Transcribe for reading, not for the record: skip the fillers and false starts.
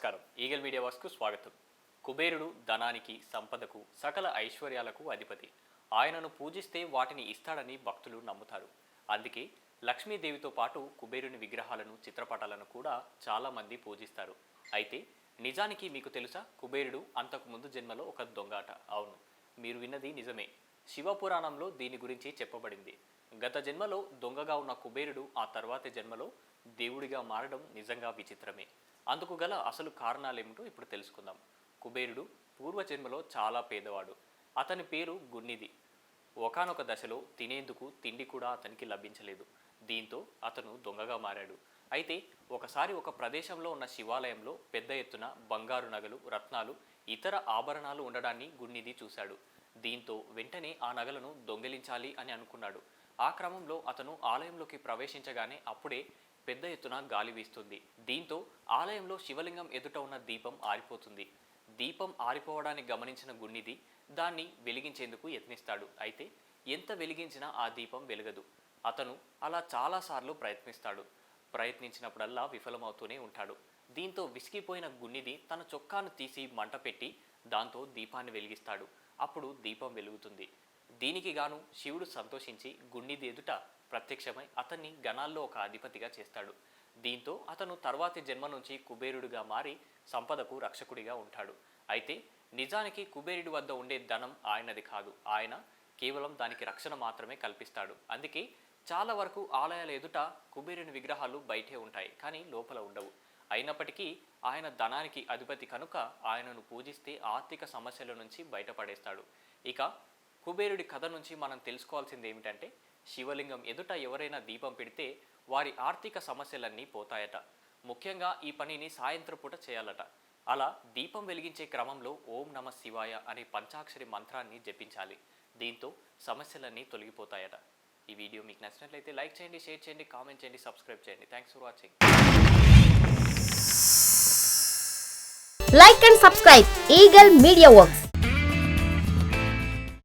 నమస్కారం. Eagle media వర్క్స్కు స్వాగతం. కుబేరుడు ధనానికి, సంపదకు, సకల ఐశ్వర్యాలకు అధిపతి. ఆయనను పూజిస్తే వాటిని ఇస్తాడని భక్తులు నమ్ముతారు. అందుకే లక్ష్మీదేవితో పాటు కుబేరుని విగ్రహాలను, చిత్రపటాలను కూడా చాలామంది పూజిస్తారు. అయితే నిజానికి మీకు తెలుసా, కుబేరుడు అంతకు ముందు జన్మలో ఒక దొంగాట. అవును, మీరు విన్నది నిజమే. శివపురాణంలో దీని గురించి చెప్పబడింది. గత జన్మలో దొంగగా ఉన్న కుబేరుడు ఆ తర్వాతి జన్మలో దేవుడిగా మారడం నిజంగా విచిత్రమే. అందుకు గల అసలు కారణాలేమిటో ఇప్పుడు తెలుసుకుందాం. కుబేరుడు పూర్వజన్మలో చాలా పేదవాడు. అతని పేరు గున్నిది. ఒకానొక దశలో తినేందుకు తిండి కూడా అతనికి లభించలేదు. దీంతో అతను దొంగగా మారాడు. అయితే ఒకసారి ఒక ప్రదేశంలో ఉన్న శివాలయంలో పెద్ద ఎత్తున బంగారు నగలు, రత్నాలు, ఇతర ఆభరణాలు ఉండడాన్ని గున్నిది చూశాడు. దీంతో వెంటనే ఆ నగలను దొంగిలించాలి అని అనుకున్నాడు. ఆ క్రమంలో అతను ఆలయంలోకి ప్రవేశించగానే అప్పుడే పెద్ద ఎత్తున గాలి వీస్తుంది. దీంతో ఆలయంలో శివలింగం ఎదుట ఉన్న దీపం ఆరిపోతుంది. దీపం ఆరిపోవడాన్ని గమనించిన గున్నిది దాన్ని వెలిగించేందుకు యత్నిస్తాడు. అయితే ఎంత వెలిగించినా ఆ దీపం వెలగదు. అతను అలా చాలాసార్లు ప్రయత్నించినప్పుడల్లా విఫలమవుతూనే ఉంటాడు. దీంతో విసిగిపోయిన గున్నిది తన చొక్కాను తీసి మంట పెట్టి దాంతో దీపాన్ని వెలిగిస్తాడు. అప్పుడు దీపం వెలుగుతుంది. దీనికి గాను శివుడు సంతోషించి గున్నిది ఎదుట ప్రత్యక్షమై అతన్ని గణాల్లో ఒక అధిపతిగా చేస్తాడు. దీంతో అతను తర్వాతి జన్మ నుంచి కుబేరుడిగా మారి సంపదకు రక్షకుడిగా ఉంటాడు. అయితే నిజానికి కుబేరుడి వద్ద ఉండే ధనం ఆయనది కాదు. ఆయన కేవలం దానికి రక్షణ మాత్రమే కల్పిస్తాడు. అందుకే చాలా వరకు ఆలయాల ఎదుట కుబేరుని విగ్రహాలు బయటే ఉంటాయి, కానీ లోపల ఉండవు. అయినప్పటికీ ఆయన ధనానికి అధిపతి కనుక ఆయనను పూజిస్తే ఆర్థిక సమస్యల నుంచి బయటపడేస్తాడు. ఇక కుబేరుడి కథ నుంచి మనం తెలుసుకోవాల్సింది ఏమిటంటే, శివలింగం ఎదుట ఎవరైనా దీపం పెడితే వారి ఆర్థిక సమస్యలన్నీ పోతాయట. ముఖ్యంగా ఈ పనిని సాయంత్రం పూట చేయాలట. అలా దీపం వెలిగించే క్రమంలో ఓం నమ శివాయ అనే పంచాక్షరి మంత్రాన్ని జపించాలి. దీంతో సమస్యలన్నీ తొలగిపోతాయట. ఈ వీడియో మీకు నచ్చినట్లయితే లైక్ చేయండి, షేర్ చేయండి, కామెంట్ చేయండి, సబ్స్క్రైబ్ చేయండి. Thanks for watching. Like and subscribe Eagle Media Works.